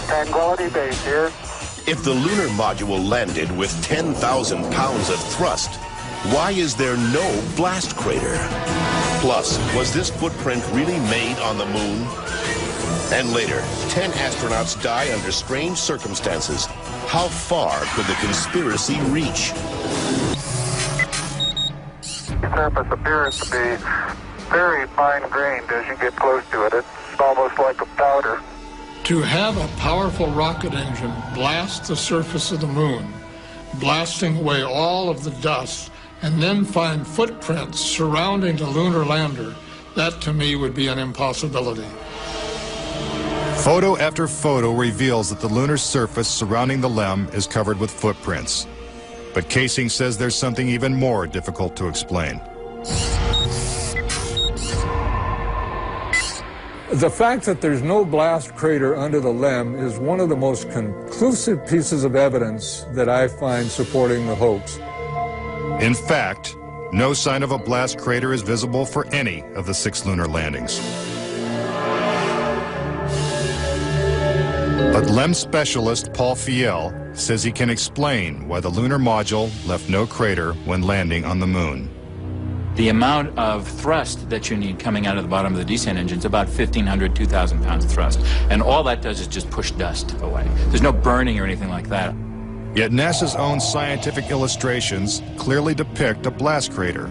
Tranquility Base here. If the lunar module landed with 10,000 pounds of thrust, why is there no blast crater? Plus, was this footprint really made on the moon? And later, 10 astronauts die under strange circumstances. How far could the conspiracy reach? The surface appears to be very fine-grained as you get close to it. It's almost like a powder. To have a powerful rocket engine blast the surface of the moon, blasting away all of the dust, and then find footprints surrounding the lunar lander, that to me would be an impossibility. Photo after photo reveals that the lunar surface surrounding the LEM is covered with footprints. But Casing says there's something even more difficult to explain. The fact that there's no blast crater under the LEM is one of the most conclusive pieces of evidence that I find supporting the hoax. In fact, no sign of a blast crater is visible for any of the 6 lunar landings. But LEM specialist Paul Fiel says he can explain why the lunar module left no crater when landing on the moon. The amount of thrust that you need coming out of the bottom of the descent engine is about 1,500, 2,000 pounds of thrust. And all that does is just push dust away. There's no burning or anything like that. Yet NASA's own scientific illustrations clearly depict a blast crater.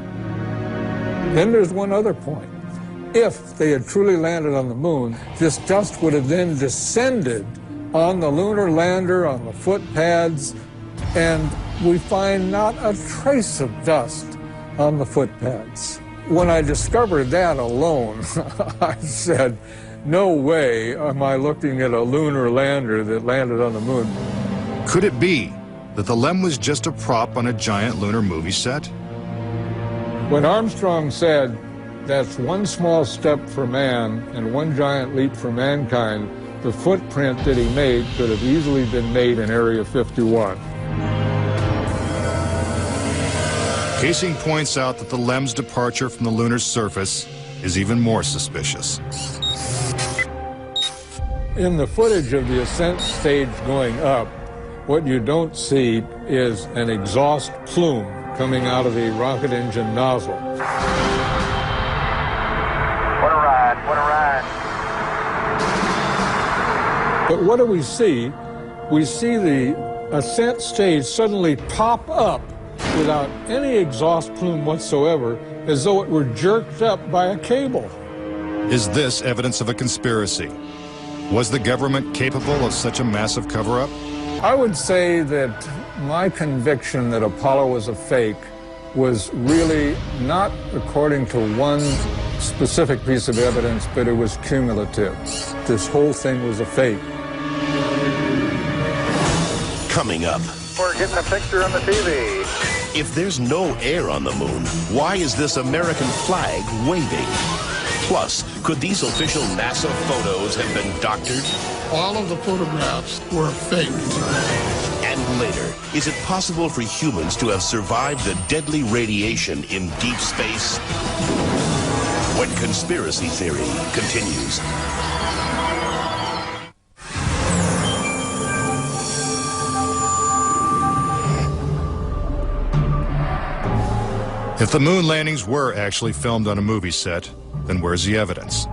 Then there's one other point. If they had truly landed on the moon, this dust would have then descended on the lunar lander, on the foot pads, and we find not a trace of dust on the foot pads. When I discovered that alone, I said, no way am I looking at a lunar lander that landed on the moon. Could it be that the LEM was just a prop on a giant lunar movie set? When Armstrong said, that's one small step for man and one giant leap for mankind, the footprint that he made could have easily been made in Area 51. Casing points out that the LEM's departure from the lunar surface is even more suspicious. In the footage of the ascent stage going up, what you don't see is an exhaust plume coming out of the rocket engine nozzle. What a ride, what a ride. But what do we see? We see the ascent stage suddenly pop up without any exhaust plume whatsoever, as though it were jerked up by a cable. Is this evidence of a conspiracy? Was the government capable of such a massive cover-up? I would say that my conviction that Apollo was a fake was really not according to one specific piece of evidence, but it was cumulative. This whole thing was a fake. Coming up. We're getting a picture on the TV. If there's no air on the moon, why is this American flag waving? Plus, could these official NASA photos have been doctored? All of the photographs were faked. And later, is it possible for humans to have survived the deadly radiation in deep space? When Conspiracy Theory continues. If the moon landings were actually filmed on a movie set, then where's the evidence?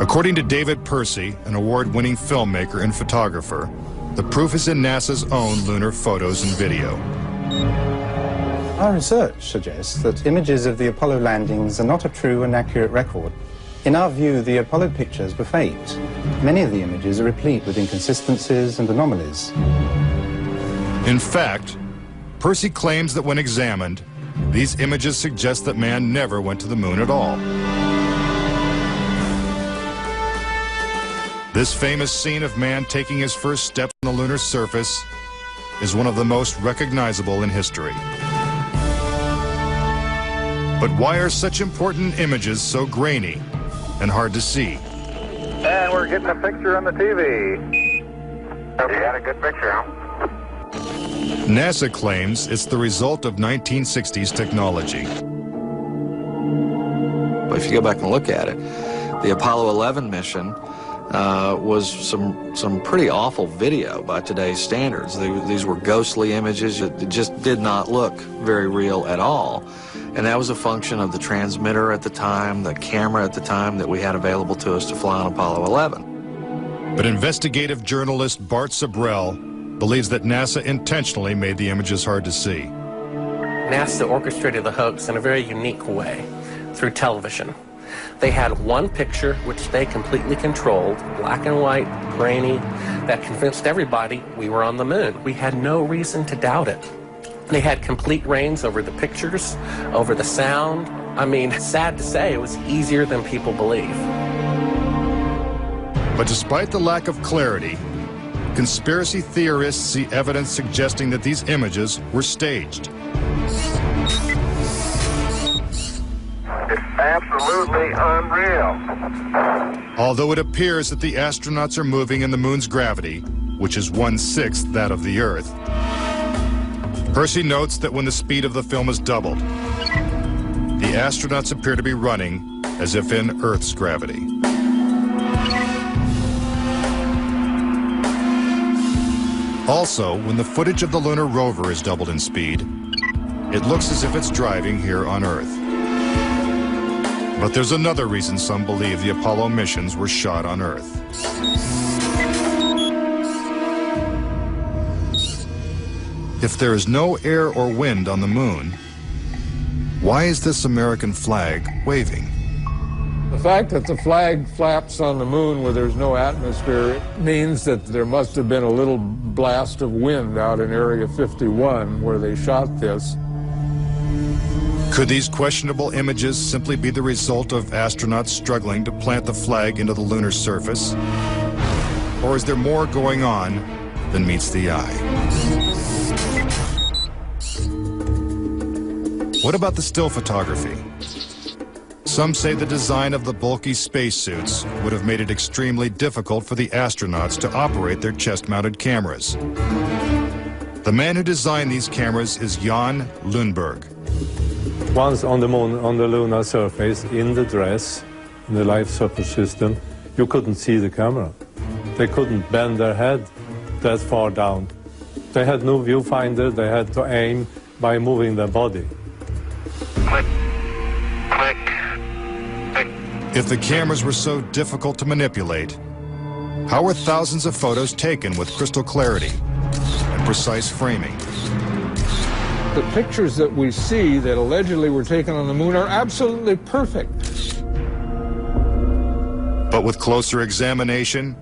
According to David Percy, an award-winning filmmaker and photographer, the proof is in NASA's own lunar photos and video. Our research suggests that images of the Apollo landings are not a true and accurate record. In our view, the Apollo pictures were faked. Many of the images are replete with inconsistencies and anomalies. In fact, Percy claims that when examined, these images suggest that man never went to the moon at all. This famous scene of man taking his first steps on the lunar surface is one of the most recognizable in history. But why are such important images so grainy and hard to see? And we're getting a picture on the TV. You got a good picture, huh? NASA claims it's the result of 1960s technology. If you go back and look at it, the Apollo 11 mission was some pretty awful video by today's standards. These were ghostly images. It just did not look very real at all. And that was a function of the transmitter at the time, the camera at the time that we had available to us to fly on Apollo 11. But investigative journalist Bart Sabrell believes that NASA intentionally made the images hard to see. NASA orchestrated the hoax in a very unique way through television. They had one picture which they completely controlled, black and white, grainy, that convinced everybody we were on the moon. We had no reason to doubt it. They had complete reins over the pictures, over the sound. I mean, sad to say, it was easier than people believe. But despite the lack of clarity, conspiracy theorists see evidence suggesting that these images were staged. It's absolutely unreal. Although it appears that the astronauts are moving in the moon's gravity, which is 1/6 that of the Earth, Percy notes that when the speed of the film is doubled, the astronauts appear to be running as if in Earth's gravity. Also, when the footage of the lunar rover is doubled in speed, it looks as if it's driving here on Earth. But there's another reason some believe the Apollo missions were shot on Earth. If there is no air or wind on the moon, why is this American flag waving? The fact that the flag flaps on the moon where there's no atmosphere means that there must have been a little blast of wind out in Area 51 where they shot this. Could these questionable images simply be the result of astronauts struggling to plant the flag into the lunar surface? Or is there more going on than meets the eye? What about the still photography? Some say the design of the bulky spacesuits would have made it extremely difficult for the astronauts to operate their chest-mounted cameras. The man who designed these cameras is Jan Lundberg. Once on the moon, on the lunar surface, in the dress, in the life support system, you couldn't see the camera. They couldn't bend their head that far down. They had no viewfinder, they had to aim by moving their body. Click, click, click. If the cameras were so difficult to manipulate, how were thousands of photos taken with crystal clarity and precise framing? The pictures that we see that allegedly were taken on the moon are absolutely perfect. But with closer examination,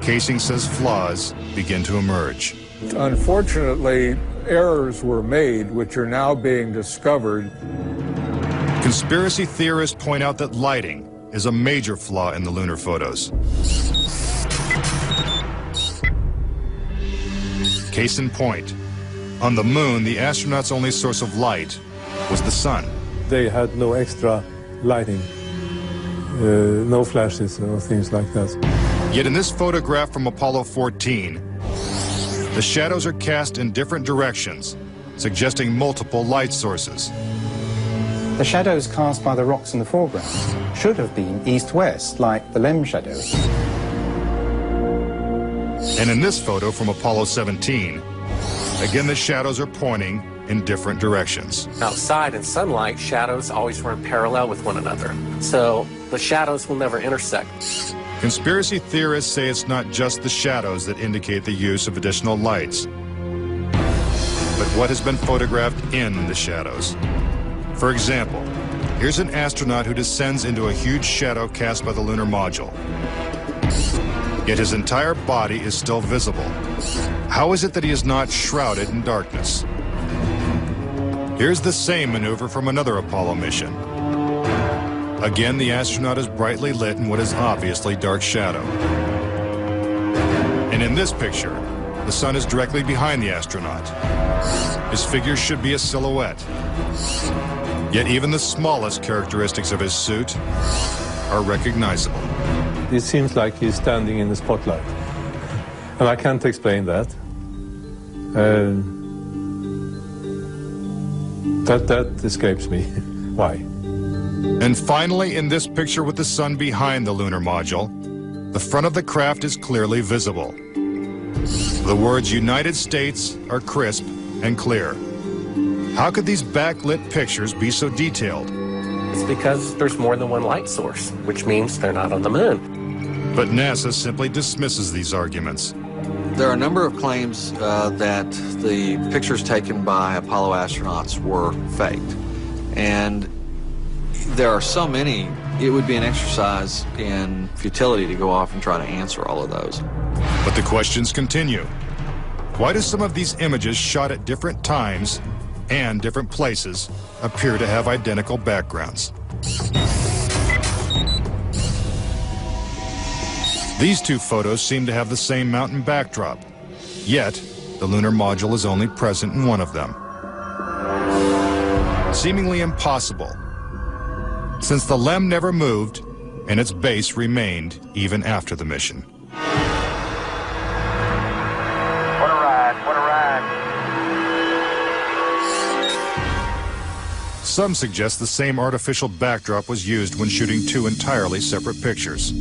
Casing says flaws begin to emerge. Unfortunately, errors were made which are now being discovered. Conspiracy theorists point out that lighting is a major flaw in the lunar photos. Case in point, on the moon, the astronauts' only source of light was the sun. They had no extra lighting, no flashes or things like that. Yet in this photograph from Apollo 14, the shadows are cast in different directions, suggesting multiple light sources. The shadows cast by the rocks in the foreground should have been east-west, like the LEM shadow. And in this photo from Apollo 17, again the shadows are pointing in different directions. Outside in sunlight, shadows always run parallel with one another. So the shadows will never intersect. Conspiracy theorists say it's not just the shadows that indicate the use of additional lights, but what has been photographed in the shadows. For example, here's an astronaut who descends into a huge shadow cast by the lunar module. Yet his entire body is still visible. How is it that he is not shrouded in darkness? Here's the same maneuver from another Apollo mission. Again, the astronaut is brightly lit in what is obviously dark shadow. And in this picture, the sun is directly behind the astronaut. His figure should be a silhouette. Yet even the smallest characteristics of his suit are recognizable. It seems like he's standing in the spotlight. And I can't explain that. That escapes me. Why? And finally, in this picture with the sun behind the lunar module, The front of the craft is clearly visible. The words United States are crisp and clear. How could these backlit pictures be so detailed? It's because there's more than one light source, which means they're not on the moon. But NASA simply dismisses these arguments. There are a number of claims that the pictures taken by Apollo astronauts were faked. And there are so many, it would be an exercise in futility to go off and try to answer all of those. But the questions continue. Why do some of these images shot at different times and different places appear to have identical backgrounds? These two photos seem to have the same mountain backdrop, yet the lunar module is only present in one of them. Seemingly impossible, since the LEM never moved and its base remained even after the mission. What a ride, what a ride. Some suggest the same artificial backdrop was used when shooting two entirely separate pictures.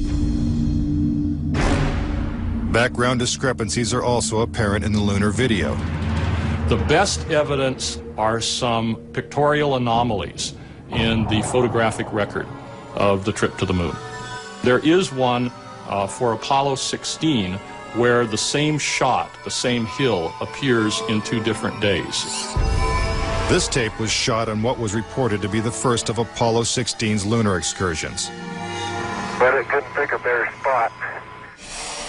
Background discrepancies are also apparent in the lunar video. The best evidence are some pictorial anomalies in the photographic record of the trip to the moon. There is one for Apollo 16 where the same shot, the same hill, appears in 2 different days. This tape was shot on what was reported to be the first of Apollo 16's lunar excursions. But it couldn't pick a better spot.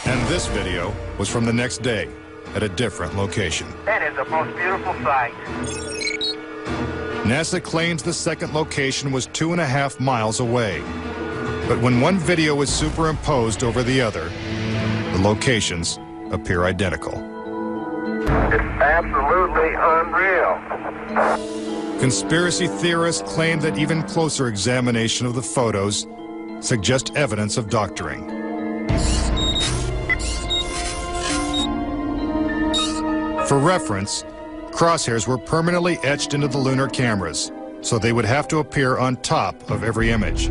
And this video was from the next day at a different location. That is the most beautiful sight. NASA claims the second location was 2.5 miles away. But when one video is superimposed over the other, the locations appear identical. It's absolutely unreal. Conspiracy theorists claim that even closer examination of the photos suggest evidence of doctoring. For reference, crosshairs were permanently etched into the lunar cameras, so they would have to appear on top of every image.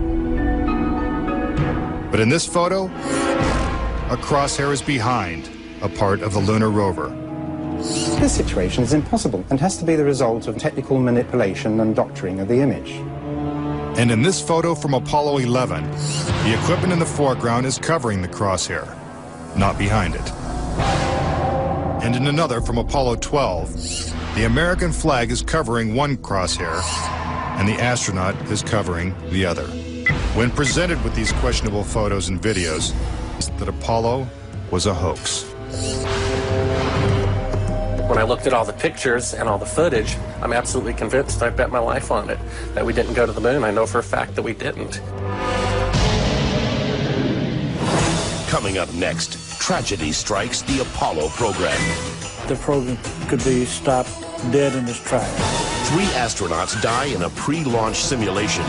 But in this photo, a crosshair is behind a part of the lunar rover. This situation is impossible and has to be the result of technical manipulation and doctoring of the image. And in this photo from Apollo 11, the equipment in the foreground is covering the crosshair, not behind it. And in another from Apollo 12, the American flag is covering one crosshair, and the astronaut is covering the other. When presented with these questionable photos and videos, that Apollo was a hoax. When I looked at all the pictures and all the footage, I'm absolutely convinced, I bet my life on it, that we didn't go to the moon. I know for a fact that we didn't. Coming up next, tragedy strikes the Apollo program. The program could be stopped dead in its tracks. 3 astronauts die in a pre-launch simulation.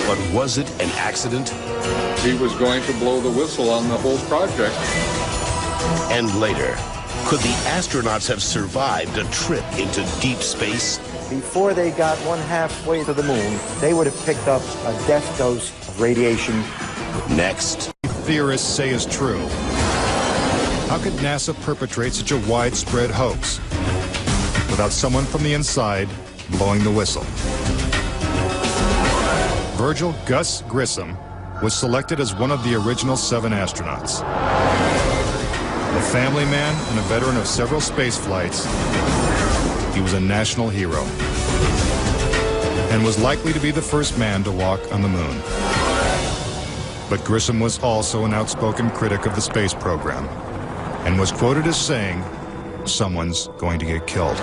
But was it an accident? He was going to blow the whistle on the whole project. And later, could the astronauts have survived a trip into deep space? Before they got 1/2 to the moon, they would have picked up a death dose of radiation. Next. Theorists say is true. How could NASA perpetrate such a widespread hoax without someone from the inside blowing the whistle? Virgil Gus Grissom was selected as one of the original 7 astronauts. A family man and a veteran of several space flights, he was a national hero and was likely to be the first man to walk on the moon. But Grissom was also an outspoken critic of the space program and was quoted as saying, "Someone's going to get killed."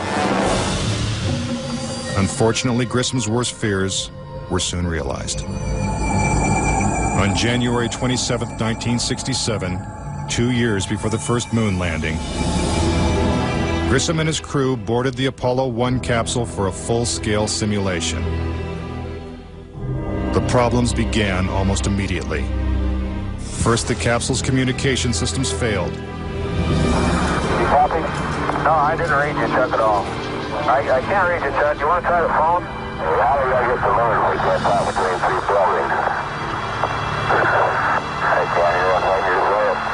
Unfortunately, Grissom's worst fears were soon realized. On January 27, 1967, 2 years before the first moon landing, Grissom and his crew boarded the Apollo 1 capsule for a full-scale simulation. The problems began almost immediately. First, the capsule's communication systems failed. You copy? No, I didn't read you, Chuck, at all. I can't read you, Chuck. You want to try the phone? How do I get the moon? We can't talk between 3 buildings. I can't hear what you're saying.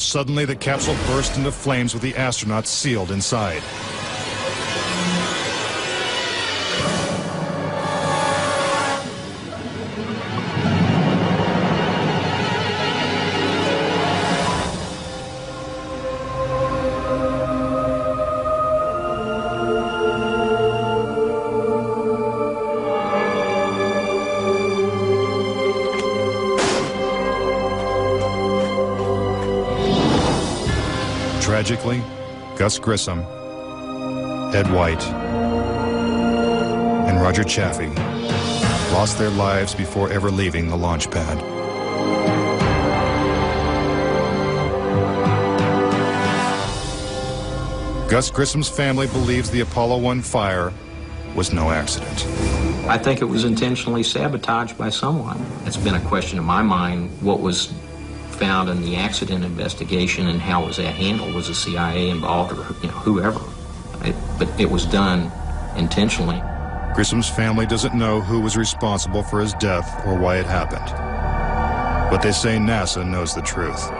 Suddenly, the capsule burst into flames with the astronauts sealed inside. Tragically, Gus Grissom, Ed White, and Roger Chaffee lost their lives before ever leaving the launch pad. Gus Grissom's family believes the Apollo 1 fire was no accident. I think it was intentionally sabotaged by someone. It's been a question in my mind, what was found in the accident investigation and how was that handled? Was the CIA involved or whoever? But it was done intentionally. Grissom's family doesn't know who was responsible for his death or why it happened. But they say NASA knows the truth.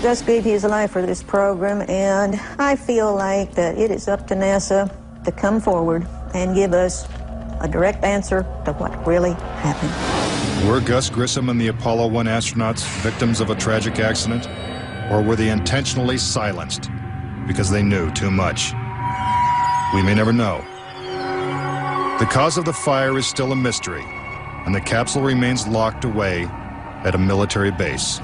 Gus gave his life for this program, and I feel like that it is up to NASA to come forward and give us a direct answer to what really happened. Were Gus Grissom and the Apollo 1 astronauts victims of a tragic accident? Or were they intentionally silenced because they knew too much? We may never know. The cause of the fire is still a mystery, and the capsule remains locked away at a military base.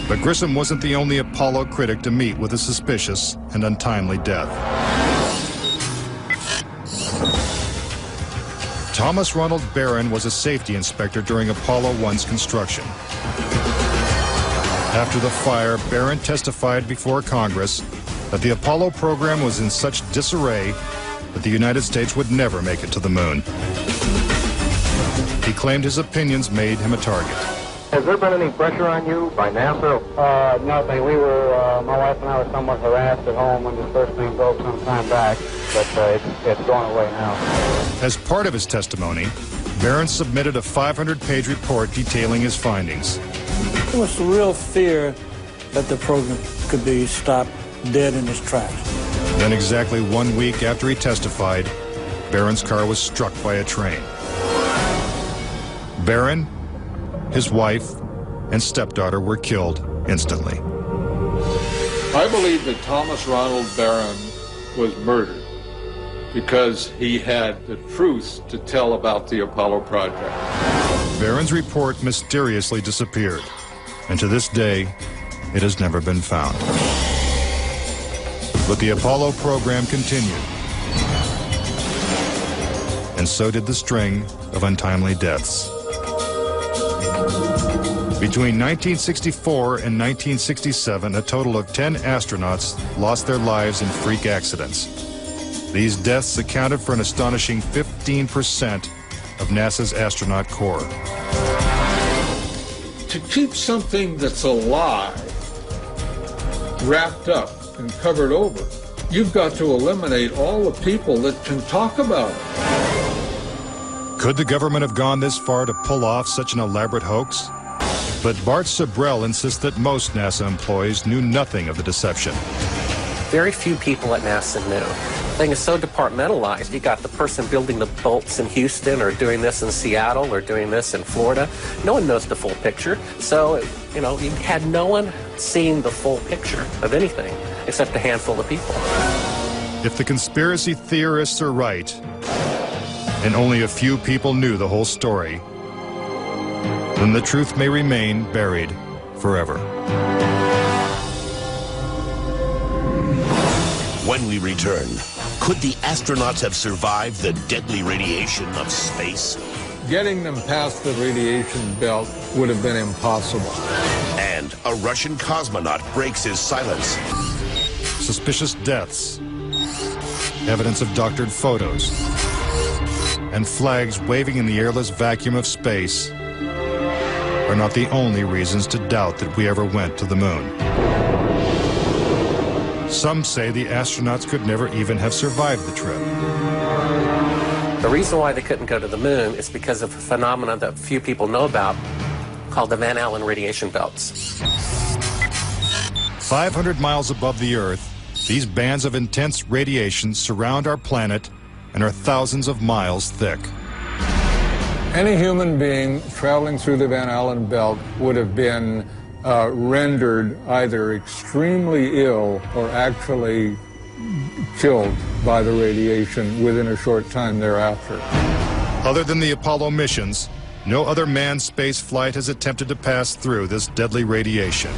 But Grissom wasn't the only Apollo critic to meet with a suspicious and untimely death. Thomas Ronald Barron was a safety inspector during Apollo 1's construction. After the fire, Barron testified before Congress that the Apollo program was in such disarray that the United States would never make it to the moon. He claimed his opinions made him a target. Has there been any pressure on you by NASA? Nothing. We were, my wife and I were somewhat harassed at home when this first thing broke some time back, but it's gone away now. As part of his testimony, Barron submitted a 500-page report detailing his findings. There was a real fear that the program could be stopped dead in its tracks. Then exactly 1 week after he testified, Barron's car was struck by a train. Barron, his wife, and stepdaughter were killed instantly. I believe that Thomas Ronald Barron was murdered because he had the truth to tell about the Apollo project. Barron's report mysteriously disappeared, and to this day, it has never been found. But the Apollo program continued, and so did the string of untimely deaths. Between 1964 and 1967, a total of 10 astronauts lost their lives in freak accidents. These deaths accounted for an astonishing 15% of NASA's astronaut corps. To keep something that's alive wrapped up and covered over, you've got to eliminate all the people that can talk about it. Could the government have gone this far to pull off such an elaborate hoax? But Bart Sabrell insists that most NASA employees knew nothing of the deception. Very few people at NASA knew. The thing is so departmentalized. You got the person building the bolts in Houston, or doing this in Seattle, or doing this in Florida. No one knows the full picture. So, you had no one seeing the full picture of anything except a handful of people. If the conspiracy theorists are right, and only a few people knew the whole story, then the truth may remain buried forever. When we return, could the astronauts have survived the deadly radiation of space? Getting them past the radiation belt would have been impossible. And a Russian cosmonaut breaks his silence. Suspicious deaths, evidence of doctored photos, and flags waving in the airless vacuum of space are not the only reasons to doubt that we ever went to the moon. Some say the astronauts could never even have survived the trip. The reason why they couldn't go to the moon is because of a phenomenon that few people know about called the Van Allen radiation belts. 500 miles above the Earth, these bands of intense radiation surround our planet and are thousands of miles thick. Any human being traveling through the Van Allen belt would have been rendered either extremely ill or actually killed by the radiation within a short time thereafter. Other than the Apollo missions, no other manned space flight has attempted to pass through this deadly radiation.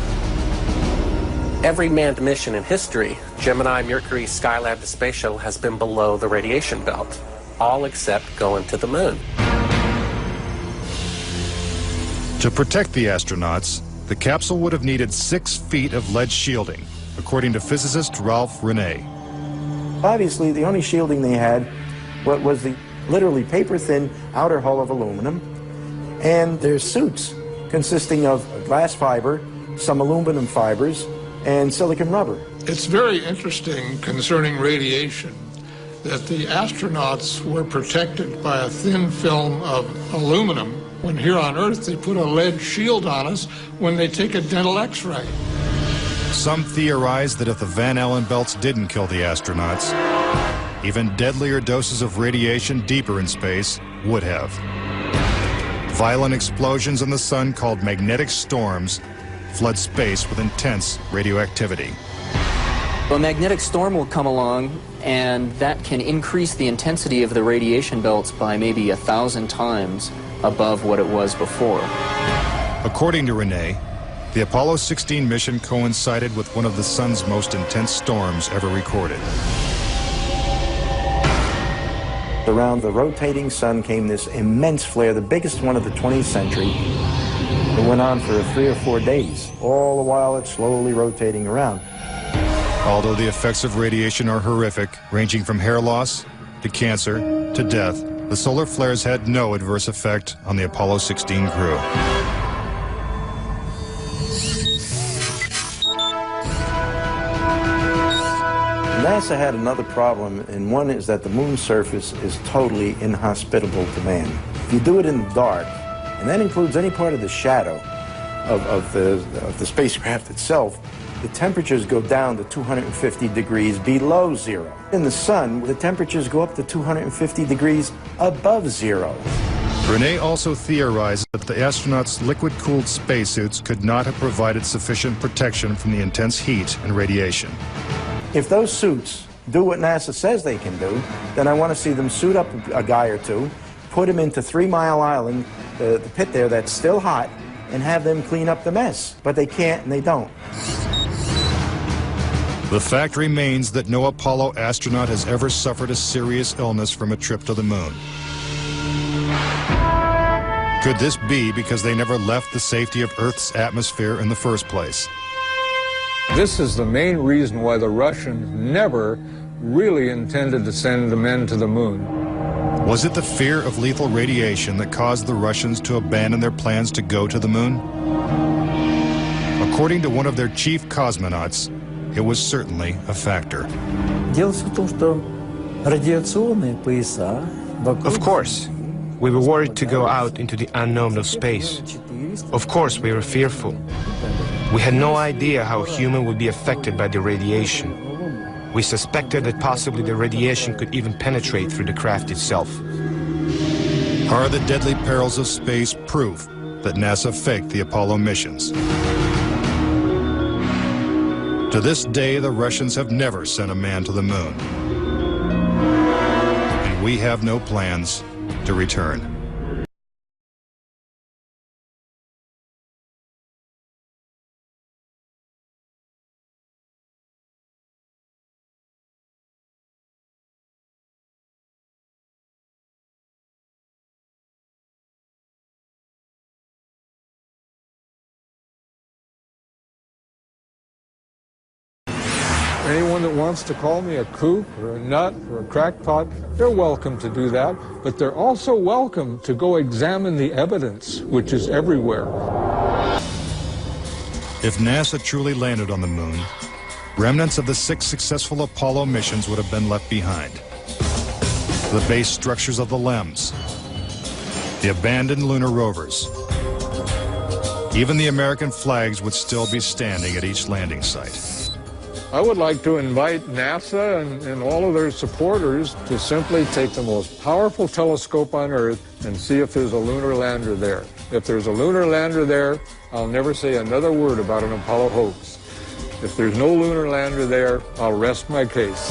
Every manned mission in history, Gemini, Mercury, Skylab, the space shuttle, has been below the radiation belt, all except going to the moon. To protect the astronauts, the capsule would have needed 6 feet of lead shielding, according to physicist Ralph Rene. Obviously, the only shielding they had was the literally paper-thin outer hull of aluminum, and their suits consisting of glass fiber, some aluminum fibers, and silicon rubber. It's very interesting concerning radiation that the astronauts were protected by a thin film of aluminum when here on Earth they put a lead shield on us when they take a dental x-ray. Some theorize that if the Van Allen belts didn't kill the astronauts, even deadlier doses of radiation deeper in space would have. Violent explosions in the sun called magnetic storms flood space with intense radioactivity. A magnetic storm will come along, and that can increase the intensity of the radiation belts by maybe 1,000 times above what it was before. According to Rene, the Apollo 16 mission coincided with one of the sun's most intense storms ever recorded. Around the rotating sun came this immense flare, the biggest one of the 20th century. It went on for 3 or 4 days. All the while it's slowly rotating around. Although the effects of radiation are horrific, ranging from hair loss to cancer to death, the solar flares had no adverse effect on the Apollo 16 crew. NASA had another problem, and one is that the moon's surface is totally inhospitable to man. If you do it in the dark, and that includes any part of the shadow of the spacecraft itself, the temperatures go down to 250 degrees below zero. In the sun, the temperatures go up to 250 degrees above zero. Rene also theorized that the astronauts' liquid-cooled spacesuits could not have provided sufficient protection from the intense heat and radiation. If those suits do what NASA says they can do, then I want to see them suit up a guy or two, put him into 3 Mile Island, the pit there that's still hot, and have them clean up the mess. But they can't, and they don't. The fact remains that no Apollo astronaut has ever suffered a serious illness from a trip to the moon. Could this be because they never left the safety of Earth's atmosphere in the first place? This is the main reason why the Russians never really intended to send the men to the moon. Was it the fear of lethal radiation that caused the Russians to abandon their plans to go to the moon? According to one of their chief cosmonauts, it was certainly a factor. Of course, we were worried to go out into the unknown of space. Of course, we were fearful. We had no idea how a human would be affected by the radiation. We suspected that possibly the radiation could even penetrate through the craft itself. Are the deadly perils of space proof that NASA faked the Apollo missions? To this day, the Russians have never sent a man to the moon. And we have no plans to return. Anyone that wants to call me a kook or a nut or a crackpot, they're welcome to do that, but they're also welcome to go examine the evidence, which is everywhere. If NASA truly landed on the moon, remnants of the 6 successful Apollo missions would have been left behind. The base structures of the LEMs, the abandoned lunar rovers, Even the American flags would still be standing at each landing site. I would like to invite NASA and all of their supporters to simply take the most powerful telescope on Earth and see if there's a lunar lander there. If there's a lunar lander there, I'll never say another word about an Apollo hoax. If there's no lunar lander there, I'll rest my case.